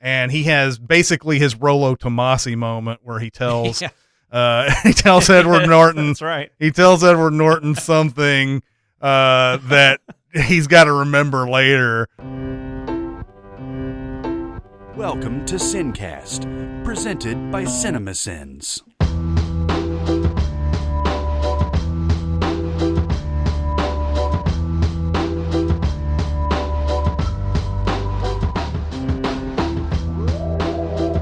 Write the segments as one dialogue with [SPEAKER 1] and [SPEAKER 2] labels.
[SPEAKER 1] And he has basically his Rollo Tomasi moment where he tells he tells Edward Norton.
[SPEAKER 2] That's right.
[SPEAKER 1] He tells Edward Norton something that he's got to remember later.
[SPEAKER 3] Welcome to SinCast, presented by Cinemasins.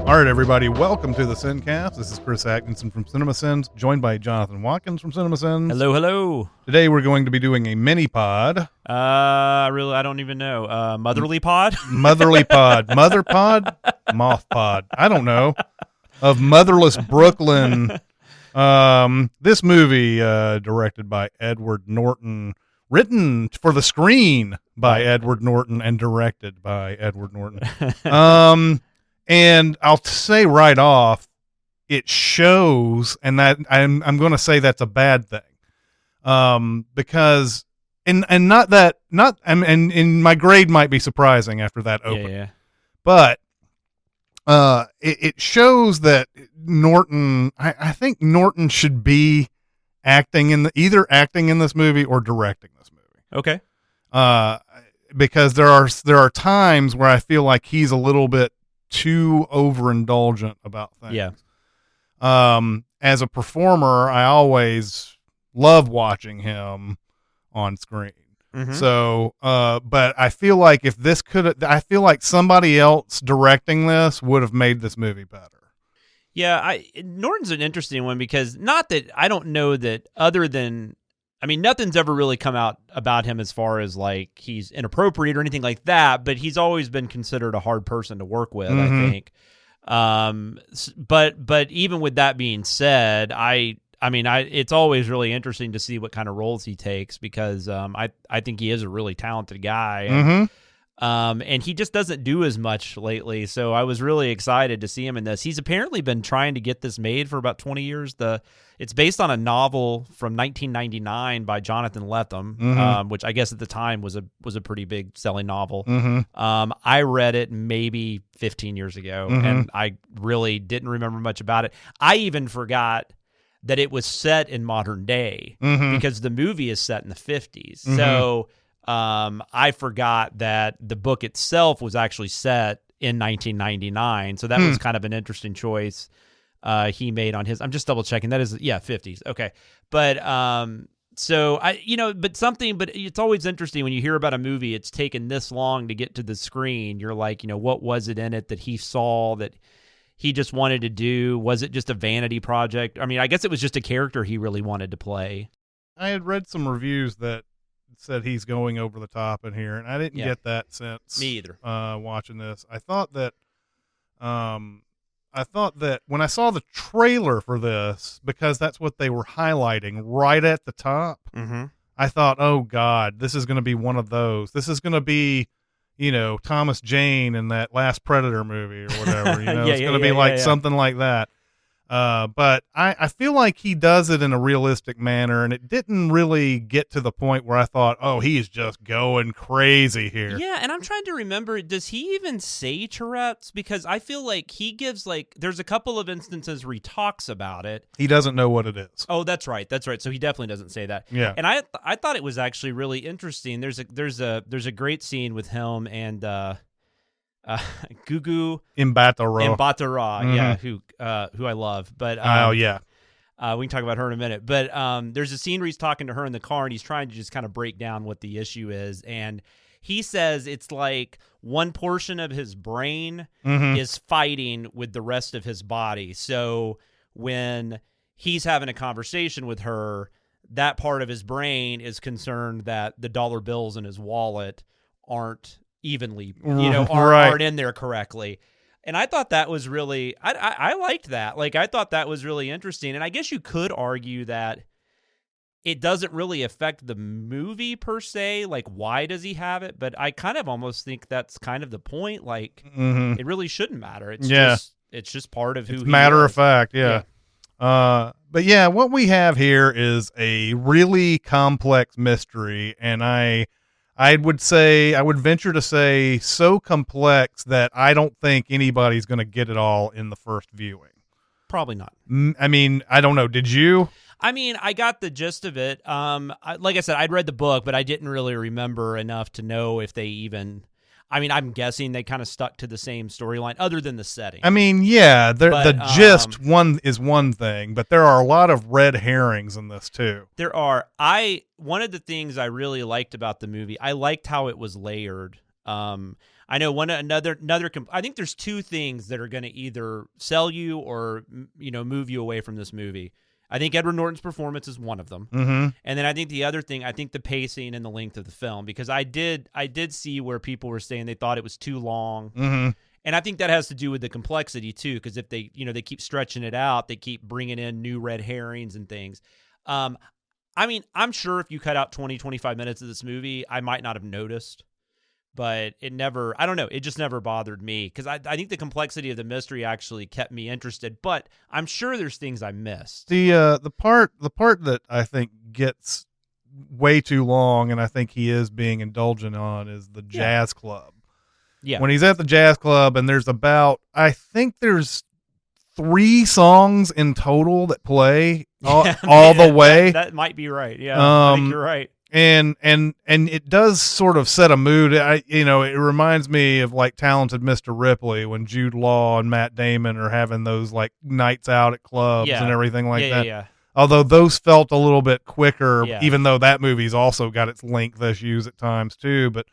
[SPEAKER 1] All right, everybody, welcome to the SinCast. This is Chris Atkinson from Cinemasins, joined by Jonathan Watkins from Cinemasins.
[SPEAKER 2] Hello, hello.
[SPEAKER 1] Today we're going to be doing a minipod.
[SPEAKER 2] I don't even know. Motherly pod?
[SPEAKER 1] Motherly pod. Mother pod? Moth pod. I don't know. Of Motherless Brooklyn. This movie, directed by Edward Norton, written for the screen by Edward Norton, and directed by Edward Norton. And I'll say right off, it shows, and that I'm going to say that's a bad thing, because and my grade might be surprising after that opening, but it shows that Norton. I think Norton should be either acting in this movie or directing this movie.
[SPEAKER 2] Okay,
[SPEAKER 1] because there are times where I feel like he's a little bit too overindulgent about things.
[SPEAKER 2] Yeah.
[SPEAKER 1] As a performer, I always love watching him on screen. Mm-hmm. So, but I feel like I feel like somebody else directing this would have made this movie better.
[SPEAKER 2] Yeah, Norton's an interesting one because not that I don't know that other than, I mean, nothing's ever really come out about him as far as like he's inappropriate or anything like that, but he's always been considered a hard person to work with, I think. But even with that being said, it's always really interesting to see what kind of roles he takes because I think he is a really talented guy. And he just doesn't do as much lately. So I was really excited to see him in this. He's apparently been trying to get this made for about 20 years. It's based on a novel from 1999 by Jonathan Lethem, which I guess at the time was a pretty big selling novel. I read it maybe 15 years ago, and I really didn't remember much about it. I even forgot that it was set in modern day because the movie is set in the 50s. So I forgot that the book itself was actually set in 1999. So that was kind of an interesting choice he made on his. I'm just double checking. That is 50s. Okay. But but it's always interesting when you hear about a movie, it's taken this long to get to the screen. You're like, what was it in it that he saw that he just wanted to do? Was it just a vanity project? I mean, I guess it was just a character he really wanted to play. I
[SPEAKER 1] had read some reviews that said he's going over the top in here, and I didn't get that sense.
[SPEAKER 2] Me either.
[SPEAKER 1] Watching this, I thought that when I saw the trailer for this, because that's what they were highlighting right at the top, I thought, oh God, this is going to be one of those. This is going to be, Thomas Jane in that last Predator movie or whatever. It's going to be like something like that. But I feel like he does it in a realistic manner, and it didn't really get to the point where I thought, oh, he's just going crazy here.
[SPEAKER 2] Yeah, and I'm trying to remember, does he even say Tourette's? Because I feel like he gives, there's a couple of instances where he talks about it.
[SPEAKER 1] He doesn't know what it is.
[SPEAKER 2] Oh, that's right. So he definitely doesn't say that.
[SPEAKER 1] Yeah.
[SPEAKER 2] And I thought it was actually really interesting. There's a great scene with him and Gugu Mbatha-Raw, who I love, but we can talk about her in a minute. But there's a scene where he's talking to her in the car, and he's trying to just kind of break down what the issue is, and he says it's like one portion of his brain is fighting with the rest of his body. So when he's having a conversation with her, that part of his brain is concerned that the dollar bills in his wallet aren't evenly, aren't in there correctly. And I thought that was really, I liked that. I thought that was really interesting. And I guess you could argue that it doesn't really affect the movie per se. Why does he have it? But I kind of almost think that's kind of the point. It really shouldn't matter. It's just part of who he is.
[SPEAKER 1] Matter of fact. Yeah. But yeah, what we have here is a really complex mystery. And I I would venture to say so complex that I don't think anybody's going to get it all in the first viewing.
[SPEAKER 2] Probably not.
[SPEAKER 1] I mean, I don't know. Did you?
[SPEAKER 2] I mean, I got the gist of it. Like I said, I'd read the book, but I didn't really remember enough to know if they even. I mean, I'm guessing they kind of stuck to the same storyline, other than the setting.
[SPEAKER 1] I mean, yeah, the gist is one thing, but there are a lot of red herrings in this too.
[SPEAKER 2] There are. One of the things I really liked about the movie, I liked how it was layered. I know another. I think there's two things that are going to either sell you or move you away from this movie. I think Edward Norton's performance is one of them, and then I think the other thing, I think the pacing and the length of the film, because I did see where people were saying they thought it was too long, and I think that has to do with the complexity too, because if they they keep stretching it out, they keep bringing in new red herrings and things. I mean, I'm sure if you cut out 20-25 minutes of this movie, I might not have noticed. But it never, I don't know, it just never bothered me because I think the complexity of the mystery actually kept me interested. But I'm sure there's things I missed.
[SPEAKER 1] The part that I think gets way too long, and I think he is being indulgent on, is the jazz club. Yeah, when he's at the jazz club, and I think there's 3 songs in total that play all the way.
[SPEAKER 2] That might be right. Yeah, I think you're right.
[SPEAKER 1] And it does sort of set a mood. It reminds me of like Talented Mr. Ripley when Jude Law and Matt Damon are having those like nights out at clubs and everything like that. Yeah. Although those felt a little bit quicker, even though that movie's also got its length issues at times too. But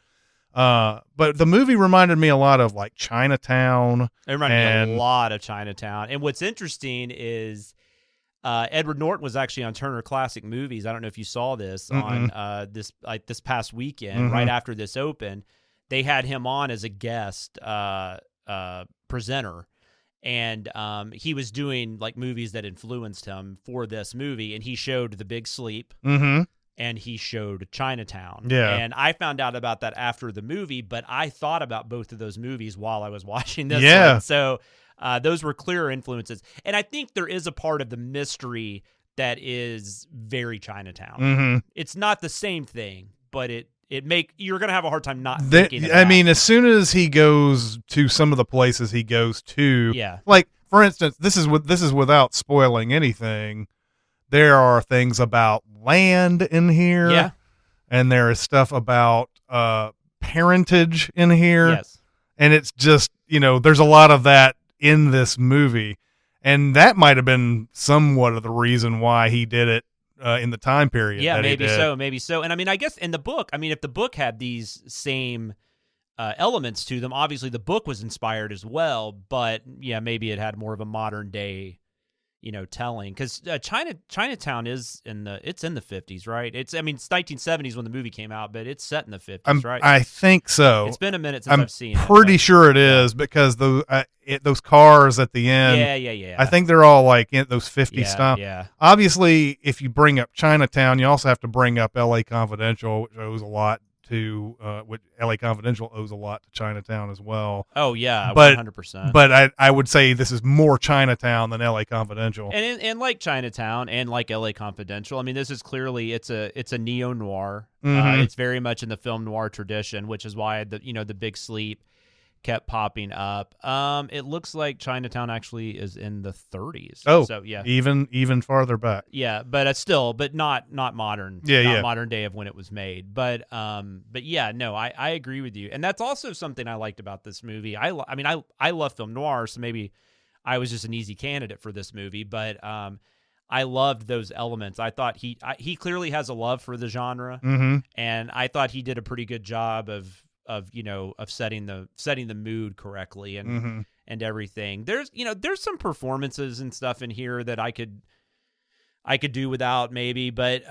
[SPEAKER 1] the movie reminded me a lot of like Chinatown.
[SPEAKER 2] It reminded me a lot of Chinatown. And what's interesting is Edward Norton was actually on Turner Classic Movies. I don't know if you saw this on this past weekend, right after this opened. They had him on as a guest presenter, and he was doing like movies that influenced him for this movie. And he showed The Big Sleep, and he showed Chinatown. Yeah, and I found out about that after the movie, but I thought about both of those movies while I was watching this. Yeah, one. So. Those were clear influences. And I think there is a part of the mystery that is very Chinatown. It's not the same thing, but you're going to have a hard time not thinking of that.
[SPEAKER 1] I mean, as soon as he goes to some of the places he goes to, like, for instance, this is without spoiling anything, there are things about land in here. Yeah. And there is stuff about parentage in here. Yes. And it's just, there's a lot of that in this movie, and that might have been somewhat of the reason why he did it in the time period.
[SPEAKER 2] Yeah, maybe so. And I mean, I guess in the book, if the book had these same elements to them, obviously the book was inspired as well, but yeah, maybe it had more of a modern day, telling, because Chinatown is in the 50s, right? It's 1970s when the movie came out, but it's set in the 50s, right?
[SPEAKER 1] I think so.
[SPEAKER 2] It's been a minute since I've seen it.
[SPEAKER 1] I'm pretty sure it is, because those cars at the end, yeah. I think they're all like in those 50s style. Yeah. Obviously, if you bring up Chinatown, you also have to bring up L.A. Confidential, which owes a lot to which L.A. Confidential owes a lot to Chinatown as well.
[SPEAKER 2] Oh yeah, 100%.
[SPEAKER 1] But I would say this is more Chinatown than L.A. Confidential.
[SPEAKER 2] And like Chinatown and like L.A. Confidential, this is clearly it's a neo-noir. It's very much in the film noir tradition, which is why the Big Sleep kept popping up. It looks like Chinatown actually is in the 30s.
[SPEAKER 1] Oh,
[SPEAKER 2] so yeah,
[SPEAKER 1] even farther back.
[SPEAKER 2] Yeah, but but not modern. Yeah, modern day of when it was made. But yeah, no, I agree with you, and that's also something I liked about this movie. I love film noir, so maybe I was just an easy candidate for this movie, but I loved those elements. I thought he clearly has a love for the genre, and I thought he did a pretty good job of setting the mood correctly and everything. There's some performances and stuff in here that I could do without maybe, but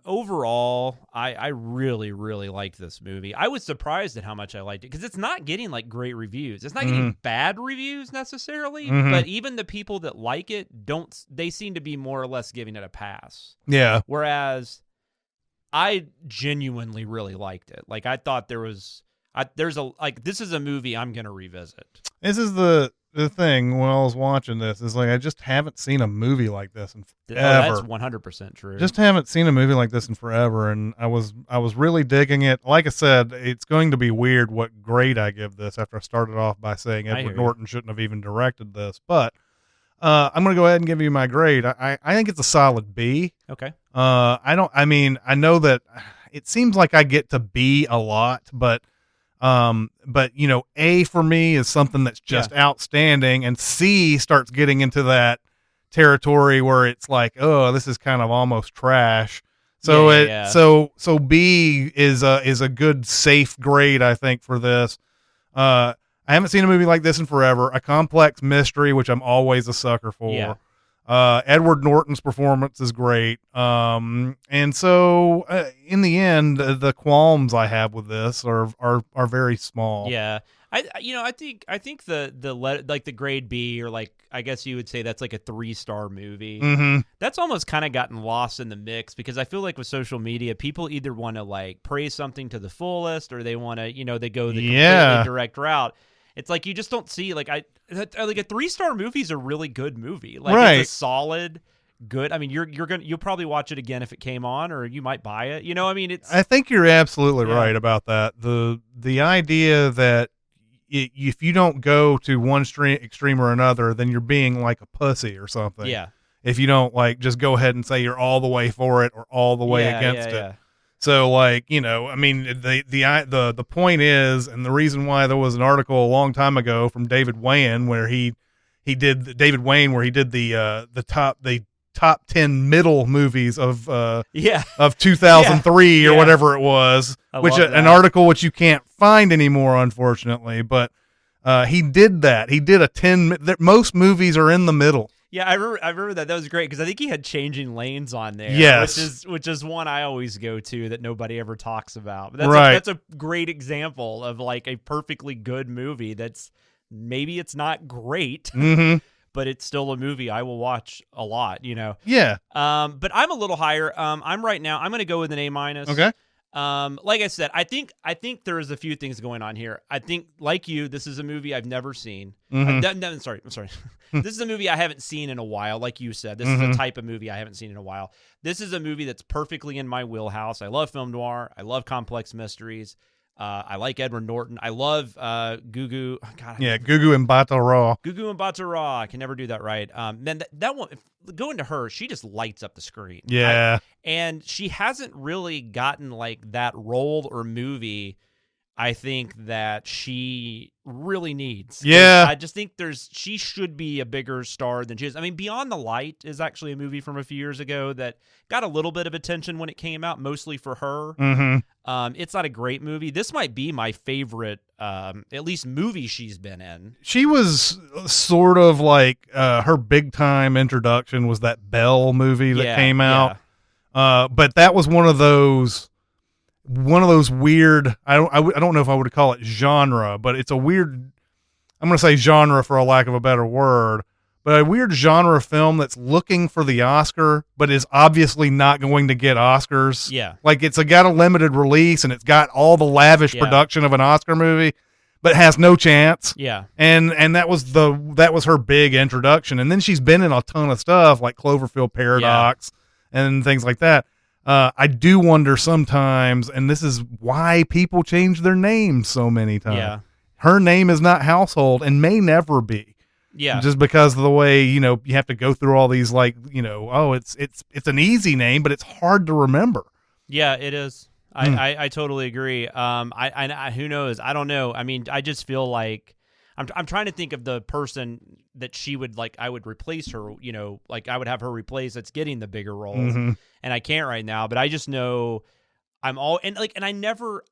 [SPEAKER 2] overall I really, really liked this movie. I was surprised at how much I liked it, because it's not getting like great reviews. It's not getting bad reviews necessarily, but even the people that like it they seem to be more or less giving it a pass. Yeah. Whereas I genuinely really liked it. Like, I thought this is a movie I'm going to revisit.
[SPEAKER 1] This is the the thing when I was watching this is like I just haven't seen a movie like this in
[SPEAKER 2] Oh,
[SPEAKER 1] forever.
[SPEAKER 2] that's 100% true.
[SPEAKER 1] Just haven't seen a movie like this in forever, and I was really digging it. Like I said, it's going to be weird what grade I give this after I started off by saying Edward Norton shouldn't have even directed this, but I'm going to go ahead and give you my grade. I think it's a solid B.
[SPEAKER 2] Okay.
[SPEAKER 1] I know that it seems like I get to B a lot, but A for me is something that's just outstanding, and C starts getting into that territory where it's like, oh, this is kind of almost trash. So so B is a good safe grade, I think, for this. I haven't seen a movie like this in forever. A complex mystery, which I'm always a sucker for.
[SPEAKER 2] Yeah.
[SPEAKER 1] Edward Norton's performance is great. And so in the end, the qualms I have with this are very small.
[SPEAKER 2] Yeah. I think the grade B, or like, I guess you would say that's like a 3-star movie.
[SPEAKER 1] Mm-hmm.
[SPEAKER 2] That's almost kind of gotten lost in the mix, because I feel like with social media, people either want to like praise something to the fullest, or they want to, they go the completely direct route. It's like you just don't see like a 3-star movie is a really good movie. Like it's a solid, good. I mean, you'll probably watch it again if it came on, or you might buy it. I
[SPEAKER 1] think you're absolutely right about that. The idea that if you don't go to one extreme or another, then you're being like a pussy or something.
[SPEAKER 2] Yeah.
[SPEAKER 1] If you don't like just go ahead and say you're all the way for it or all the way against it. Yeah. So the point is, and the reason why there was an article a long time ago from David Wayne where he did the top 10 middle movies of 2003 or whatever it was, an article which you can't find anymore, unfortunately, but he did that. He did most movies are in the middle.
[SPEAKER 2] Yeah, I remember that. That was great, because I think he had Changing Lanes on there.
[SPEAKER 1] Yes.
[SPEAKER 2] Which is one I always go to that nobody ever talks about. But that's a great example of like a perfectly good movie that's maybe it's not great, but it's still a movie I will watch a lot,
[SPEAKER 1] Yeah.
[SPEAKER 2] But I'm a little higher. I'm going to go with an A-.
[SPEAKER 1] Okay.
[SPEAKER 2] Like I said, I think there is a few things going on here. I think, like you, this is a movie I've never seen. I'm sorry. This is a movie I haven't seen in a while. Like you said, this is a type of movie I haven't seen in a while. This is a movie that's perfectly in my wheelhouse. I love film noir. I love complex mysteries. I like Edward Norton. I love Gugu.
[SPEAKER 1] Gugu Mbatha-Raw.
[SPEAKER 2] Gugu Mbatha-Raw. I can never do that right. Man, that one, going to her, she just lights up the screen.
[SPEAKER 1] Yeah.
[SPEAKER 2] And she hasn't really gotten like that role or movie I think that she really needs.
[SPEAKER 1] Yeah.
[SPEAKER 2] I just think she should be a bigger star than she is. I mean, Beyond the Light is actually a movie from a few years ago that got a little bit of attention when it came out, mostly for her. It's not a great movie. This might be my favorite, at least movie she's been in.
[SPEAKER 1] She was sort of like her big time introduction was that Belle movie that came out. But that was one of those weird, I don't know if I would call it genre, but it's a weird, I'm going to say genre for a lack of a better word, but a weird genre film that's looking for the Oscar, but is obviously not going to get Oscars.
[SPEAKER 2] Yeah.
[SPEAKER 1] Like it's got a limited release and it's got all the lavish production of an Oscar movie, but has no chance.
[SPEAKER 2] Yeah.
[SPEAKER 1] And that was her big introduction. And then she's been in a ton of stuff like Cloverfield Paradox and things like that. I do wonder sometimes, and this is why people change their names so many times.
[SPEAKER 2] Yeah.
[SPEAKER 1] Her name is not household and may never be.
[SPEAKER 2] Yeah.
[SPEAKER 1] Just because of the way, you have to go through all these it's an easy name, but it's hard to remember.
[SPEAKER 2] Yeah, it is. I totally agree. I who knows? I don't know. I mean, I just feel like I'm trying to think of the person that she would like. I would replace her. Like I would have her replace. That's getting the bigger roles, and I can't right now. But I just know I never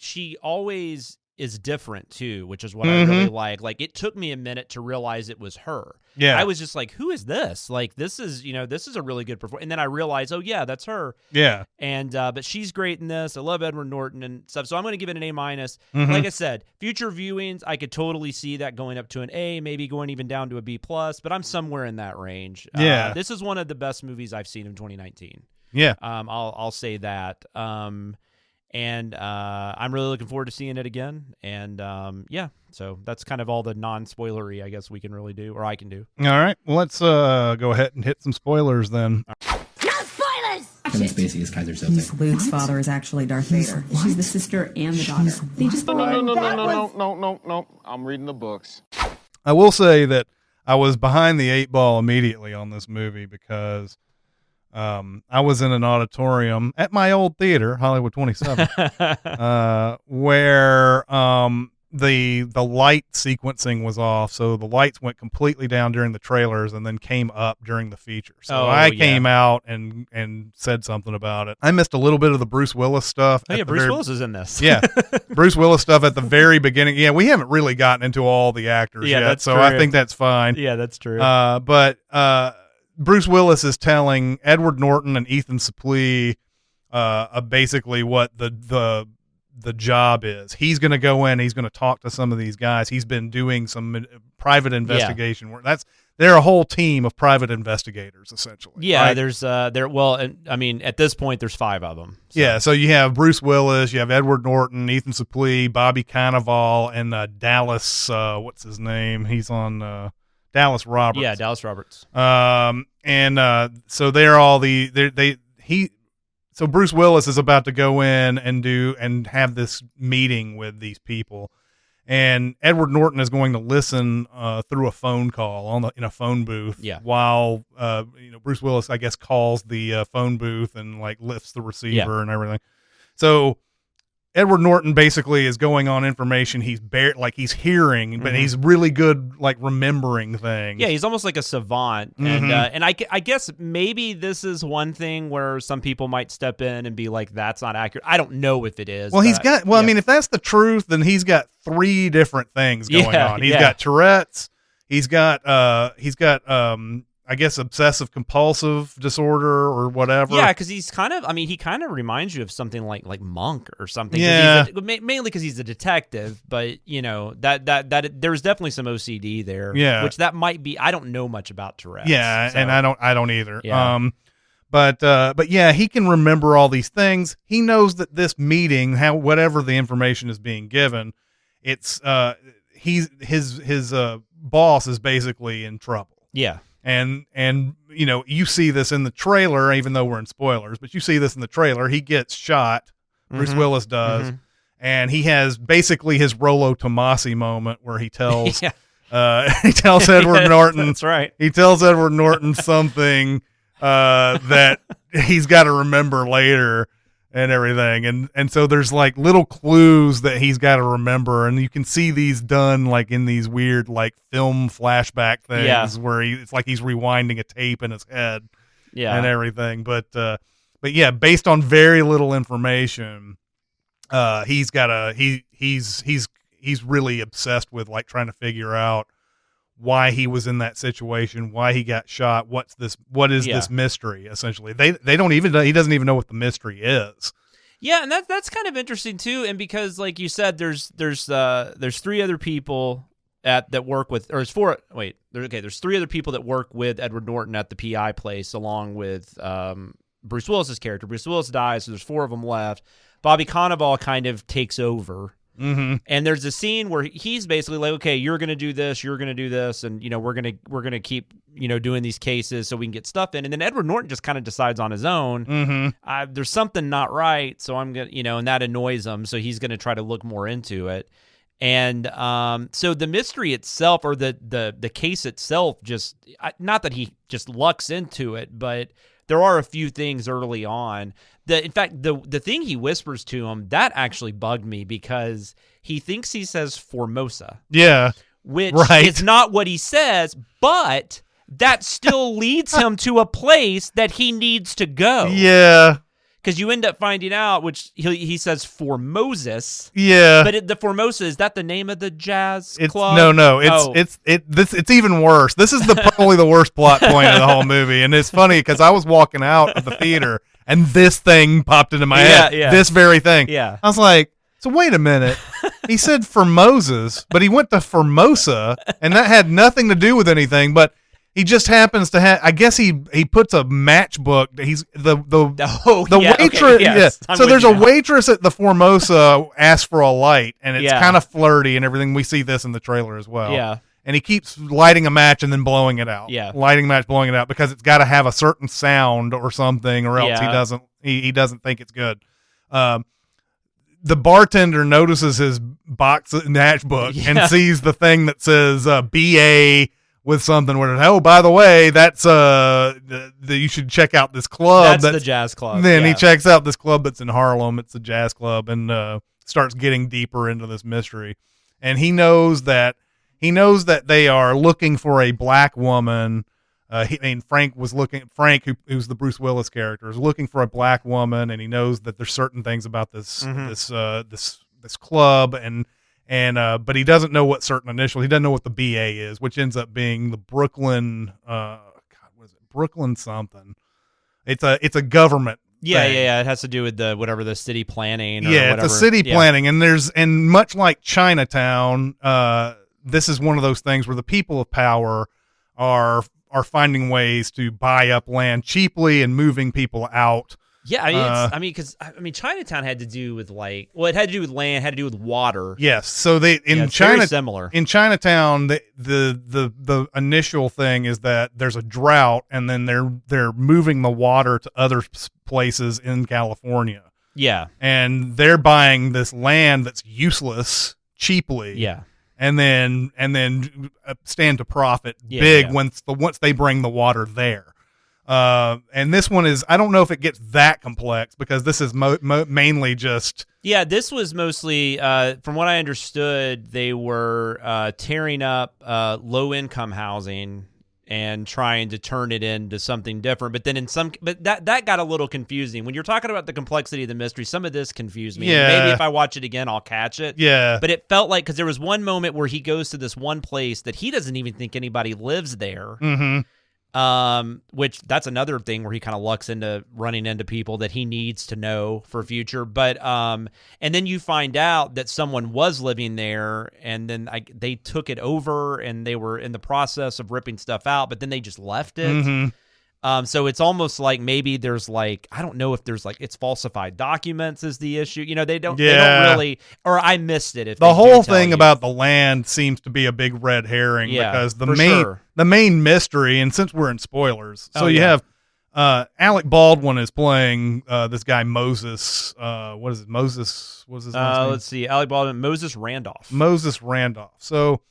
[SPEAKER 2] she always is different too, which is what I really like. Like it took me a minute to realize it was her.
[SPEAKER 1] Yeah,
[SPEAKER 2] I was just like, who is this? Like this is a really good performance. And then I realized, oh yeah, that's her.
[SPEAKER 1] Yeah.
[SPEAKER 2] And but she's great in this. I love Edward Norton and stuff. So I'm going to give it an A-. Like I said, future viewings, I could totally see that going up to an A, maybe going even down to a B+, but I'm somewhere in that range.
[SPEAKER 1] Yeah.
[SPEAKER 2] This is one of the best movies I've seen in 2019.
[SPEAKER 1] Yeah.
[SPEAKER 2] I'll say that. And I'm really looking forward to seeing it again. And so that's kind of all the non-spoilery I guess we can really do, or I can do.
[SPEAKER 1] All right, well, let's go ahead and hit some spoilers then.
[SPEAKER 4] No spoilers!
[SPEAKER 5] Kevin Spacey is Kaiser Soze.
[SPEAKER 6] Luke's father is actually Darth Vader. She's the sister and the daughter. They just
[SPEAKER 7] No. I'm reading the books.
[SPEAKER 1] I will say that I was behind the 8 ball immediately on this movie because I was in an auditorium at my old theater, Hollywood 27, where the light sequencing was off, so the lights went completely down during the trailers and then came up during the feature. So I came out and said something about it. I missed a little bit of the Bruce Willis stuff.
[SPEAKER 2] Oh yeah, Bruce Willis is in this.
[SPEAKER 1] Yeah, Bruce Willis stuff at the very beginning. Yeah, we haven't really gotten into all the actors yet, so I think that's fine.
[SPEAKER 2] Yeah, that's true.
[SPEAKER 1] But Bruce Willis is telling Edward Norton and Ethan Suplee basically what the job is. He's going to go in, he's going to talk to some of these guys. He's been doing some private investigation work. They're a whole team of private investigators essentially.
[SPEAKER 2] Yeah,
[SPEAKER 1] right?
[SPEAKER 2] there's at this point there's 5 of them. So.
[SPEAKER 1] Yeah, so you have Bruce Willis, you have Edward Norton, Ethan Suplee, Bobby Cannavale, and Dallas what's his name? He's on Dallas Roberts.
[SPEAKER 2] Yeah, Dallas Roberts.
[SPEAKER 1] So they're all So Bruce Willis is about to go in and have this meeting with these people, and Edward Norton is going to listen through a phone call in a phone booth.
[SPEAKER 2] Yeah.
[SPEAKER 1] While Bruce Willis, I guess, calls the phone booth and like lifts the receiver and everything. So Edward Norton basically is going on information he's hearing, but he's really good like remembering things.
[SPEAKER 2] Yeah, he's almost like a savant, and I guess maybe this is one thing where some people might step in and be like, "That's not accurate." I don't know if it is.
[SPEAKER 1] Well, I mean, if that's the truth, then he's got 3 different things going on. He's got Tourette's. He's got I guess obsessive compulsive disorder or whatever.
[SPEAKER 2] Yeah, because he's he kind of reminds you of something like Monk or something.
[SPEAKER 1] Yeah,
[SPEAKER 2] mainly because he's a detective, but that there's definitely some OCD there.
[SPEAKER 1] Yeah,
[SPEAKER 2] which that might be. I don't know much about Tourette's.
[SPEAKER 1] Yeah,
[SPEAKER 2] so.
[SPEAKER 1] and I don't either.
[SPEAKER 2] Yeah.
[SPEAKER 1] But yeah, he can remember all these things. He knows that this meeting, whatever the information is being given, it's his boss is basically in trouble.
[SPEAKER 2] Yeah.
[SPEAKER 1] And you see this in the trailer, even though we're in spoilers, but you see this in the trailer. He gets shot. Bruce Willis does. And he has basically his Rollo Tomasi moment where he tells Edward Norton.
[SPEAKER 2] That's right.
[SPEAKER 1] He tells Edward Norton something that he's got to remember later and everything. And so there's like little clues that he's got to remember, and you can see these done like in these weird like film flashback things where it's like he's rewinding a tape in his head and everything. But yeah, based on very little information, he's really obsessed with like trying to figure out why he was in that situation, why he got shot, what is this mystery essentially. He doesn't even know what the mystery is.
[SPEAKER 2] Yeah, and that's kind of interesting too, and because like you said, there's 3 other people that work with, or there's 3 other people that work with Edward Norton at the PI place along with Bruce Willis's character. Bruce Willis dies, so there's 4 of them left. Bobby Cannavale kind of takes over. And there's a scene where he's basically like, okay, you're going to do this, and we're going to keep doing these cases so we can get stuff in. And then Edward Norton just kind of decides on his own, there's something not right, so I'm going to, and that annoys him, so he's going to try to look more into it. And so the mystery itself, or the case itself, just not that he just lucks into it, but there are a few things early on. In fact, the thing he whispers to him, that actually bugged me because he thinks he says Formosa.
[SPEAKER 1] Yeah.
[SPEAKER 2] Which is not what he says, but that still leads him to a place that he needs to go.
[SPEAKER 1] Yeah.
[SPEAKER 2] Because you end up finding out, which he says Formosus.
[SPEAKER 1] Yeah.
[SPEAKER 2] But the Formosa, is that the name of the jazz club?
[SPEAKER 1] No. It's even worse. This is probably the worst plot point of the whole movie. And it's funny because I was walking out of the theater and this thing popped into my head.
[SPEAKER 2] Yeah.
[SPEAKER 1] This very thing.
[SPEAKER 2] Yeah.
[SPEAKER 1] I was like, so wait a minute. He said Formosas, but he went to Formosa, and that had nothing to do with anything. But He just happens to have. I guess he puts a matchbook. He's the waitress.
[SPEAKER 2] Okay, yes,
[SPEAKER 1] yeah. So there's a waitress at the Formosa asks for a light, and it's kind of flirty and everything. We see this in the trailer as well.
[SPEAKER 2] Yeah.
[SPEAKER 1] And he keeps lighting a match and then blowing it out.
[SPEAKER 2] Yeah.
[SPEAKER 1] Lighting a match, blowing it out because it's got to have a certain sound or something, or else he doesn't think it's good. The bartender notices his box matchbook and sees the thing that says BA. With something where, oh, by the way, that's you should check out this club.
[SPEAKER 2] That's the jazz club.
[SPEAKER 1] Then he checks out this club that's in Harlem. It's a jazz club, and starts getting deeper into this mystery. And he knows that they are looking for a black woman. Frank, who's the Bruce Willis character, is looking for a black woman, and he knows that there's certain things about this club but he doesn't know what certain initials. He doesn't know what the BA is, which ends up being the Brooklyn. What is it? Brooklyn something. It's a government.
[SPEAKER 2] Yeah. It has to do with the city planning. Or whatever.
[SPEAKER 1] It's a city planning, and much like Chinatown, this is one of those things where the people of power are finding ways to buy up land cheaply and moving people out.
[SPEAKER 2] Yeah, because Chinatown had to do with it had to do with land, had to do with water.
[SPEAKER 1] Yes, so
[SPEAKER 2] very similar.
[SPEAKER 1] In Chinatown, the initial thing is that there's a drought, and then they're moving the water to other places in California.
[SPEAKER 2] Yeah, and
[SPEAKER 1] they're buying this land that's useless cheaply.
[SPEAKER 2] Yeah,
[SPEAKER 1] and then stand to profit big once they bring the water there. And this one is, I don't know if it gets that complex because this is mainly just.
[SPEAKER 2] Yeah, this was mostly, from what I understood, they were tearing up low-income housing and trying to turn it into something different. But then that got a little confusing. When you're talking about the complexity of the mystery, some of this confused me.
[SPEAKER 1] Yeah.
[SPEAKER 2] Maybe if I watch it again, I'll catch it.
[SPEAKER 1] Yeah.
[SPEAKER 2] But it felt like, because there was one moment where he goes to this one place that he doesn't even think anybody lives there.
[SPEAKER 1] Mm-hmm.
[SPEAKER 2] Which that's another thing where he kind of lucks into running into people that he needs to know for future. But, and then you find out that someone was living there, and then they took it over and they were in the process of ripping stuff out, but then they just left it.
[SPEAKER 1] Mm-hmm.
[SPEAKER 2] So it's almost like maybe there's I don't know if there's it's falsified documents is the issue. They don't really, or I missed it. If
[SPEAKER 1] the whole thing about the land seems to be a big red herring because the main mystery, and since we're in spoilers, you have Alec Baldwin is playing this guy Moses. What is it? Moses? What's his last name?
[SPEAKER 2] Let's see. Alec Baldwin, Moses Randolph.
[SPEAKER 1] So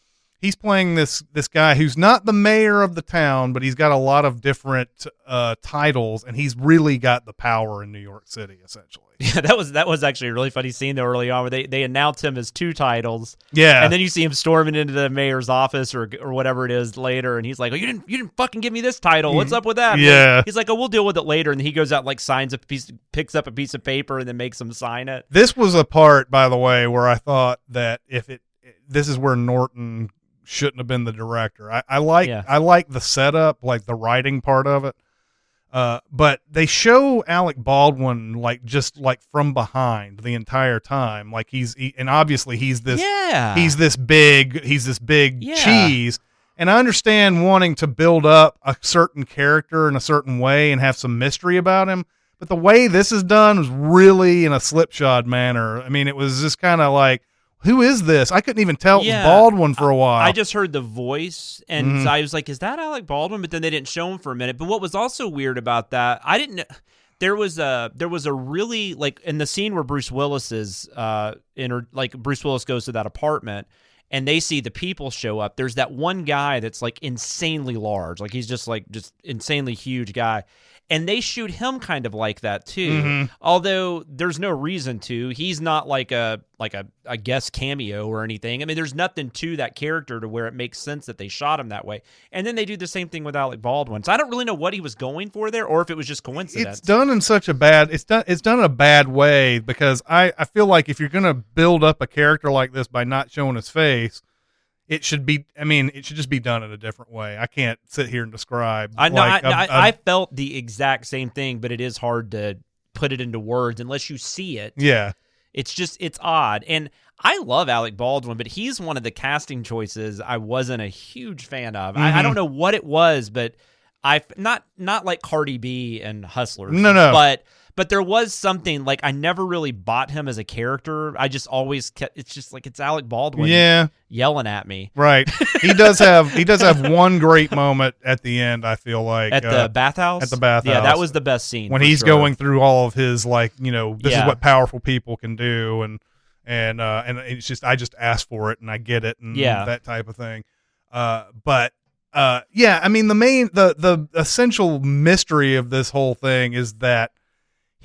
[SPEAKER 1] he's playing this guy who's not the mayor of the town, but he's got a lot of different titles, and he's really got the power in New York City, essentially.
[SPEAKER 2] Yeah, that was actually a really funny scene though early on where they announce him as two titles.
[SPEAKER 1] Yeah,
[SPEAKER 2] and then you see him storming into the mayor's office or whatever it is later, and he's like, "Oh, you didn't fucking give me this title. What's up with that?"
[SPEAKER 1] Yeah,
[SPEAKER 2] he's like, "Oh, we'll deal with it later." And he goes out picks up a piece of paper, and then makes him sign it.
[SPEAKER 1] This was a part, by the way, where I thought that this is where Norton shouldn't have been the director. I like the setup, like the writing part of it. But they show Alec Baldwin just from behind the entire time. And obviously he's this big cheese. And I understand wanting to build up a certain character in a certain way and have some mystery about him. But the way this is done was really in a slipshod manner. I mean, it was just kind of like, who is this? I couldn't even tell it was Baldwin for a while.
[SPEAKER 2] I just heard the voice, and I was like, is that Alec Baldwin? But then they didn't show him for a minute. But what was also weird about that, I didn't know. There was a really, in the scene where Bruce Willis is, Bruce Willis goes to that apartment, and they see the people show up. There's that one guy that's insanely large. He's just insanely huge guy. And they shoot him kind of like that too. Mm-hmm. Although there's no reason to. He's not like a guest cameo or anything. I mean, there's nothing to that character to where it makes sense that they shot him that way. And then they do the same thing with Alec Baldwin. So I don't really know what he was going for there, or if it was just coincidence.
[SPEAKER 1] It's done in it's done in a bad way, because I feel like if you're gonna build up a character like this by not showing his face, it should just be done in a different way. I can't sit here and describe.
[SPEAKER 2] I felt the exact same thing, but it is hard to put it into words unless you see it.
[SPEAKER 1] Yeah.
[SPEAKER 2] it's odd. And I love Alec Baldwin, but he's one of the casting choices I wasn't a huge fan of. I don't know what it was, but not like Cardi B and Hustlers.
[SPEAKER 1] No.
[SPEAKER 2] But there was something, like, I never really bought him as a character. I just always kept, it's just like, it's Alec Baldwin yelling at me.
[SPEAKER 1] Right. He does have one great moment at the end, I feel like.
[SPEAKER 2] At the bathhouse?
[SPEAKER 1] At the bathhouse.
[SPEAKER 2] Yeah, that was the best scene.
[SPEAKER 1] When he's going through all of his, like, this is what powerful people can do, and it's just, I just asked for it and I get it, and that type of thing. I mean, the essential mystery of this whole thing is that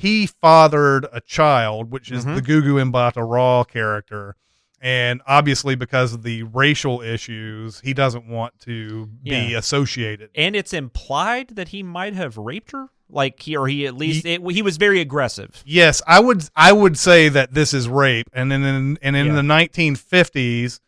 [SPEAKER 1] he fathered a child, which is the Gugu Mbatha Raw character. And obviously, because of the racial issues, he doesn't want to be associated. And
[SPEAKER 2] it's implied that he might have raped her. Like he was very aggressive.
[SPEAKER 1] Yes, I would say that this is rape. And in the 1950s,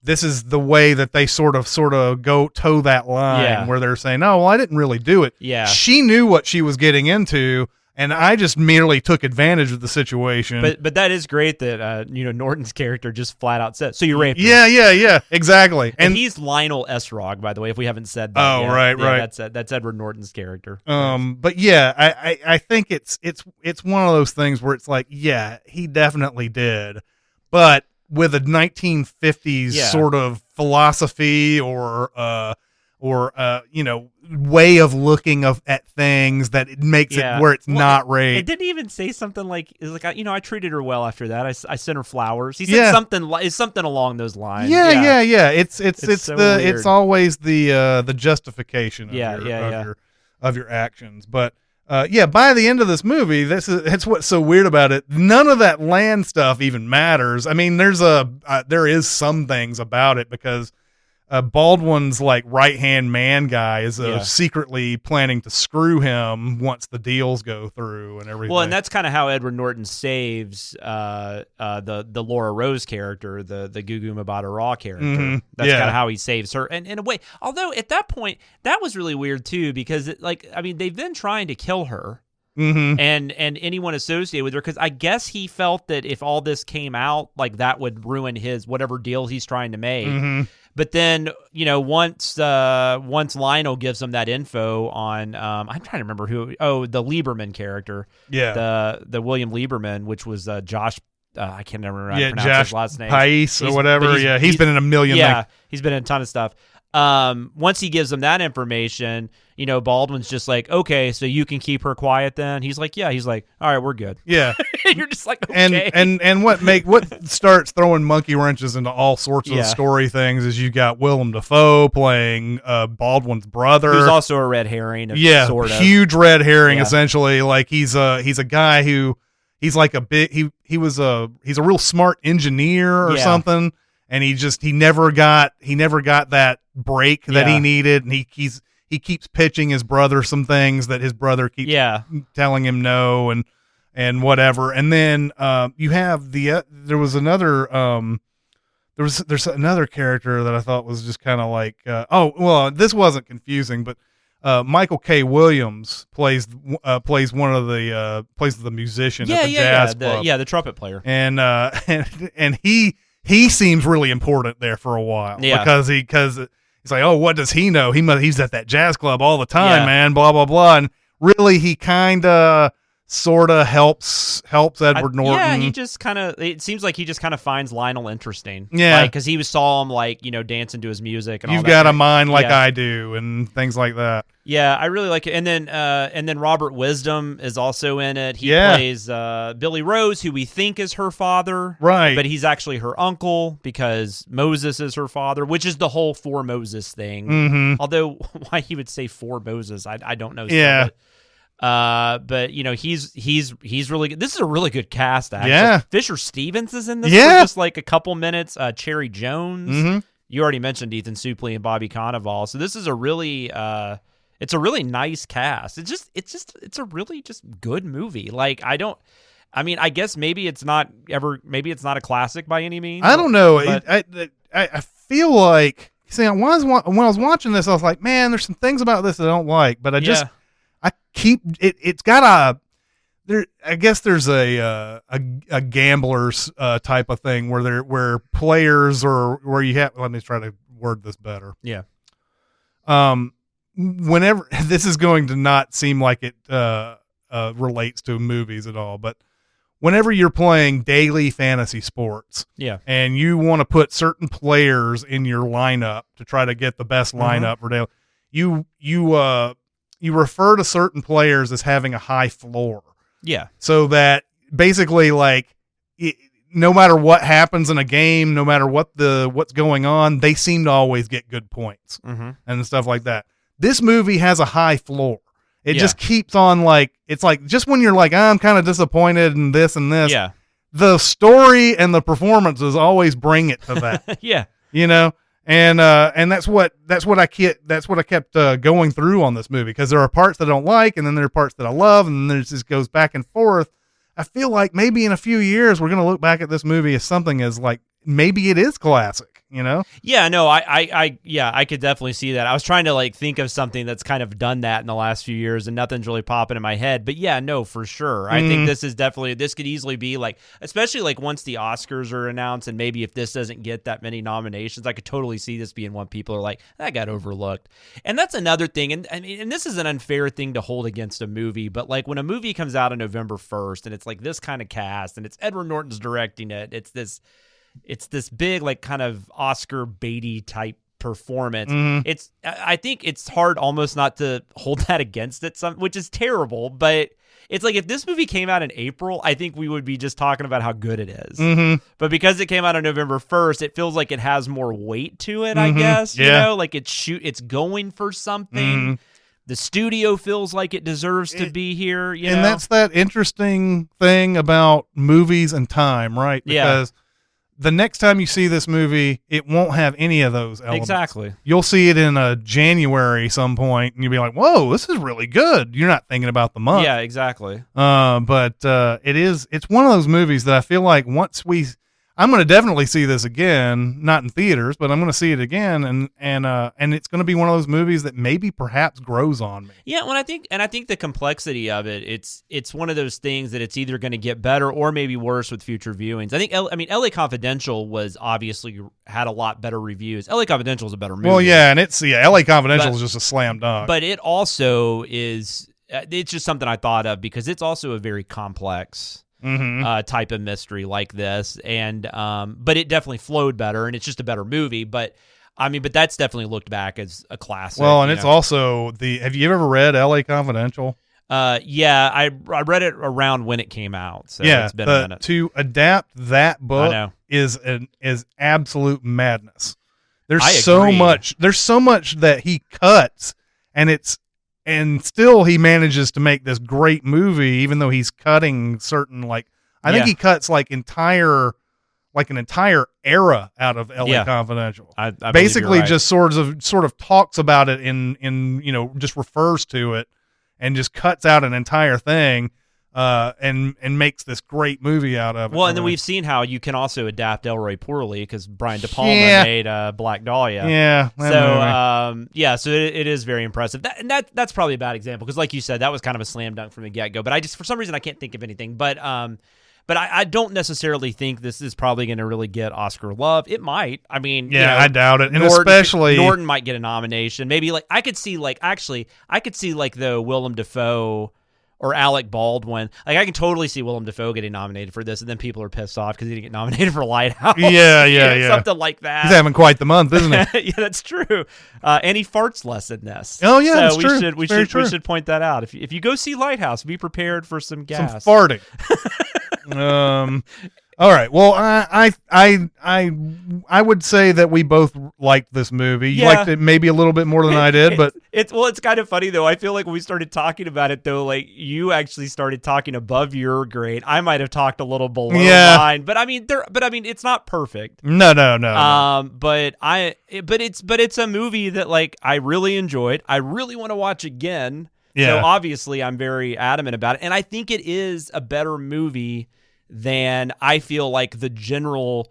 [SPEAKER 1] this is the way that they sort of go toe that line where they're saying, "No, well, I didn't really do it."
[SPEAKER 2] Yeah,
[SPEAKER 1] she knew what she was getting into. And I just merely took advantage of the situation.
[SPEAKER 2] But that is great that Norton's character just flat out said, "So you raped her."
[SPEAKER 1] Yeah, exactly.
[SPEAKER 2] And he's Lionel Esrog, by the way, if we haven't said that.
[SPEAKER 1] Oh,
[SPEAKER 2] yet.
[SPEAKER 1] Right.
[SPEAKER 2] That's Edward Norton's character.
[SPEAKER 1] But yeah, I think it's one of those things where it's like, yeah, he definitely did, but with a 1950s sort of philosophy or way of looking at things that it makes it where it's not rape.
[SPEAKER 2] It didn't even say something like, I treated her well after that. I sent her flowers. He said something along those lines.
[SPEAKER 1] Yeah. It's
[SPEAKER 2] so weird.
[SPEAKER 1] It's always the justification of your actions. But by the end of this movie, that's what's so weird about it. None of that land stuff even matters. I mean, there is some things about it because Baldwin's like right-hand man guy is secretly planning to screw him once the deals go through and everything.
[SPEAKER 2] Well, and that's kind of how Edward Norton saves the Laura Rose character, the Gugu Mbatha Raw character. That's kind of how he saves her. And in a way, although at that point, that was really weird too, because they've been trying to kill her. And anyone associated with her, because I guess he felt that if all this came out, like that would ruin his whatever deals he's trying to make. But then, once Lionel gives him that info on, I'm trying to remember the Lieberman character, the William Lieberman, which was Josh. I can't remember how to pronounce his last name.
[SPEAKER 1] Pais or whatever. He's been in a million.
[SPEAKER 2] Yeah, he's been in a ton of stuff. Once he gives them that information, Baldwin's just like, okay, so you can keep her quiet then? He's like, yeah. He's like, all right, we're good.
[SPEAKER 1] Yeah.
[SPEAKER 2] You're just like, okay.
[SPEAKER 1] And what starts throwing monkey wrenches into all sorts of story things is you got Willem Dafoe playing Baldwin's brother.
[SPEAKER 2] Who's also a red herring. Sort of.
[SPEAKER 1] Huge red herring, essentially. Like he's a guy who he's like he's a real smart engineer or something. And he never got that break that he needed, and he keeps pitching his brother some things that his brother keeps telling him no and whatever. And then you have there's another character that I thought was just kind of like this wasn't confusing, but Michael K. Williams plays one of the musician at the jazz club.
[SPEAKER 2] The trumpet player,
[SPEAKER 1] and he seems really important there for a while because he's like, oh, what does he know? He's at that jazz club all the time, man, blah, blah, blah. And really he kind of sort of helps Edward Norton.
[SPEAKER 2] Yeah, it seems like he just kind of finds Lionel interesting.
[SPEAKER 1] Yeah.
[SPEAKER 2] Because he saw him dancing to his music and
[SPEAKER 1] You've
[SPEAKER 2] all that.
[SPEAKER 1] got a mind like I do and things like that.
[SPEAKER 2] Yeah, I really like it. And then Robert Wisdom is also in it. He plays Billy Rose, who we think is her father.
[SPEAKER 1] Right.
[SPEAKER 2] But he's actually her uncle because Moses is her father, which is the whole for Moses thing. Although why he would say for Moses, I don't know.
[SPEAKER 1] Yeah.
[SPEAKER 2] But he's really good. This is a really good cast, actually.
[SPEAKER 1] Yeah.
[SPEAKER 2] Fisher Stevens is in this for just like a couple minutes. Cherry Jones. You already mentioned Ethan Suplee and Bobby Cannavale. So this is a really it's a really nice cast. It's a really just good movie. Like I guess maybe it's not a classic by any means.
[SPEAKER 1] I don't know. I feel like when I was watching this, I was like, man, there's some things about this I don't like, but it's got I guess there's a gambler's type of thing where players or where you have. Let me try to word this better.
[SPEAKER 2] Yeah.
[SPEAKER 1] Whenever this is going to not seem like it relates to movies at all, but whenever you're playing daily fantasy sports,
[SPEAKER 2] Yeah.
[SPEAKER 1] and you want to put certain players in your lineup to try to get the best lineup for daily, you refer to certain players as having a high floor.
[SPEAKER 2] Yeah.
[SPEAKER 1] So that basically, like, no matter what happens in a game, no matter what's going on, they seem to always get good points and stuff like that. This movie has a high floor. It just keeps on, like, it's like just when you're like, I'm kind of disappointed in this and this.
[SPEAKER 2] Yeah.
[SPEAKER 1] The story and the performances always bring it to that.
[SPEAKER 2] Yeah.
[SPEAKER 1] You know. And that's what I kept going through on this movie, because there are parts that I don't like, and then there are parts that I love, and then it just goes back and forth. I feel like maybe in a few years we're gonna look back at this movie as something as like maybe it is classic, you know?
[SPEAKER 2] Yeah, no, I could definitely see that. I was trying to like think of something that's kind of done that in the last few years, and nothing's really popping in my head. But yeah, no, for sure. I think this could easily be like, especially like once the Oscars are announced, and maybe if this doesn't get that many nominations, I could totally see this being one people are like, that got overlooked. And that's another thing. And I mean, and this is an unfair thing to hold against a movie, but like when a movie comes out on November 1st and it's like this kind of cast and it's Edward Norton's directing it, it's this big, like, kind of Oscar baity type performance. I think it's hard almost not to hold that against it, which is terrible. But it's like if this movie came out in April, I think we would be just talking about how good it is. But because it came out on November 1st, it feels like it has more weight to it. I guess you know, like it's going for something. The studio feels like it deserves to be here. You know?
[SPEAKER 1] That's that interesting thing about movies and time, right? Because the next time you see this movie, it won't have any of those elements.
[SPEAKER 2] Exactly.
[SPEAKER 1] You'll see it in a January some point, and you'll be like, whoa, this is really good. You're not thinking about the month.
[SPEAKER 2] Yeah, exactly.
[SPEAKER 1] But it's one of those movies that I feel like I'm going to definitely see this again, not in theaters, but I'm going to see it again, and it's going to be one of those movies that maybe perhaps grows on me.
[SPEAKER 2] Yeah, I think the complexity of it, it's one of those things that it's either going to get better or maybe worse with future viewings. I think LA Confidential was obviously had a lot better reviews. LA Confidential is a better movie.
[SPEAKER 1] Well, yeah, and LA Confidential is just a slam dunk.
[SPEAKER 2] But it also is it's just something I thought of because it's also a very complex type of mystery like this, and but it definitely flowed better, and it's just a better movie. But I mean, but that's definitely looked back as a classic.
[SPEAKER 1] Well, and it's also have you ever read LA Confidential?
[SPEAKER 2] Yeah, I read it around when it came out, so it's been a minute.
[SPEAKER 1] To adapt that book is absolute madness. There's so much that he cuts, and still he manages to make this great movie, even though he's cutting certain, like, I think he cuts like an entire era out of LA Confidential.
[SPEAKER 2] I
[SPEAKER 1] basically
[SPEAKER 2] right.
[SPEAKER 1] Just sort of talks about it in just refers to it and just cuts out an entire thing and makes this great movie out of it.
[SPEAKER 2] Well, and then we've seen how you can also adapt Elroy poorly because Brian De Palma made Black Dahlia.
[SPEAKER 1] Yeah.
[SPEAKER 2] So it is very impressive. That's probably a bad example because, like you said, that was kind of a slam dunk from the get go. But I just, for some reason, I can't think of anything. But I don't necessarily think this is probably going to really get Oscar love. It might. I mean,
[SPEAKER 1] I doubt it. And especially
[SPEAKER 2] Norton might get a nomination. Maybe I could see the Willem Dafoe or Alec Baldwin. Like, I can totally see Willem Dafoe getting nominated for this, and then people are pissed off because he didn't get nominated for Lighthouse.
[SPEAKER 1] Yeah.
[SPEAKER 2] Something like that.
[SPEAKER 1] He's having quite the month, isn't he?
[SPEAKER 2] Yeah, that's true. And he farts less in this.
[SPEAKER 1] Oh yeah, that's
[SPEAKER 2] true. We
[SPEAKER 1] true.
[SPEAKER 2] should point that out. If you go see Lighthouse, be prepared for some gas.
[SPEAKER 1] Some farting. All right. Well, I would say that we both liked this movie. You liked it maybe a little bit more than I did, but
[SPEAKER 2] it's kind of funny though. I feel like when we started talking about it though, like you actually started talking above your grade. I might have talked a little below mine, but I mean, it's not perfect.
[SPEAKER 1] No.
[SPEAKER 2] But it's a movie that like I really enjoyed. I really want to watch again.
[SPEAKER 1] Yeah.
[SPEAKER 2] So obviously I'm very adamant about it, and I think it is a better movie than I feel like the general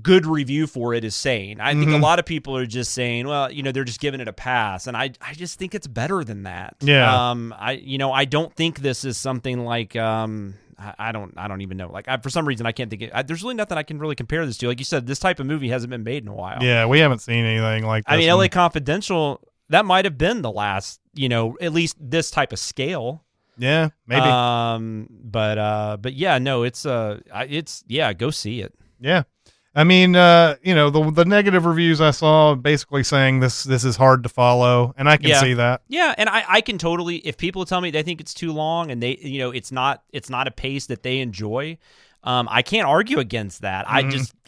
[SPEAKER 2] good review for it is saying. I think a lot of people are just saying, well, they're just giving it a pass, and I just think it's better than that.
[SPEAKER 1] Yeah.
[SPEAKER 2] I don't think this is something like I don't even know. Like for some reason I can't think there's really nothing I can really compare this to. Like you said, this type of movie hasn't been made in a while.
[SPEAKER 1] Yeah, we haven't seen anything like this.
[SPEAKER 2] I mean, LA Confidential, that might have been the last, at least this type of scale.
[SPEAKER 1] Yeah, maybe.
[SPEAKER 2] But yeah, no, it's go see it.
[SPEAKER 1] Yeah. I mean, the negative reviews I saw basically saying this is hard to follow, and I can see that.
[SPEAKER 2] Yeah, and I can totally, if people tell me they think it's too long and they, it's not a pace that they enjoy, I can't argue against that.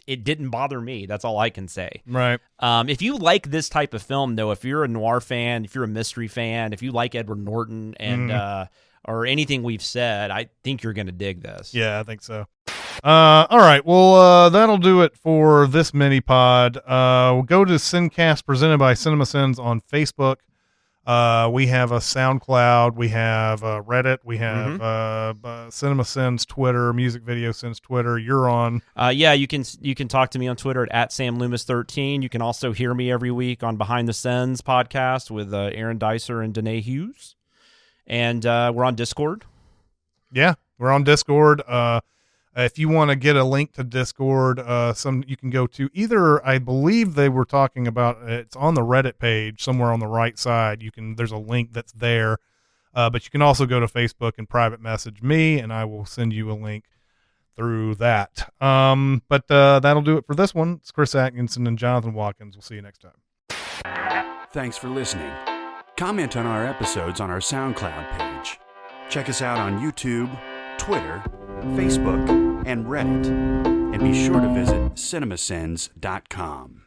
[SPEAKER 2] It didn't bother me. That's all I can say.
[SPEAKER 1] Right.
[SPEAKER 2] If you like this type of film, though, if you're a noir fan, if you're a mystery fan, if you like Edward Norton and or anything we've said, I think you're going to dig this.
[SPEAKER 1] Yeah, I think so. All right. Well, that'll do it for this mini pod. We'll go to SinCast presented by Cinemasins on Facebook. We have a SoundCloud. We have Reddit. We have Cinemasins Twitter, Music Video Sins Twitter. You're on.
[SPEAKER 2] Yeah, you can talk to me on Twitter at SamLoomis13. You can also hear me every week on Behind the Scenes podcast with Aaron Dicer and Danae Hughes. And we're on Discord.
[SPEAKER 1] Yeah, we're on Discord. If you want to get a link to Discord, you can go to either, I believe they were talking about, it's on the Reddit page somewhere on the right side. There's a link that's there, but you can also go to Facebook and private message me, and I will send you a link through that. But that'll do it for this one. It's Chris Atkinson and Jonathan Watkins. We'll see you next time.
[SPEAKER 3] Thanks for listening. Comment on our episodes on our SoundCloud page. Check us out on YouTube, Twitter, Facebook, and Reddit. And be sure to visit cinemasins.com.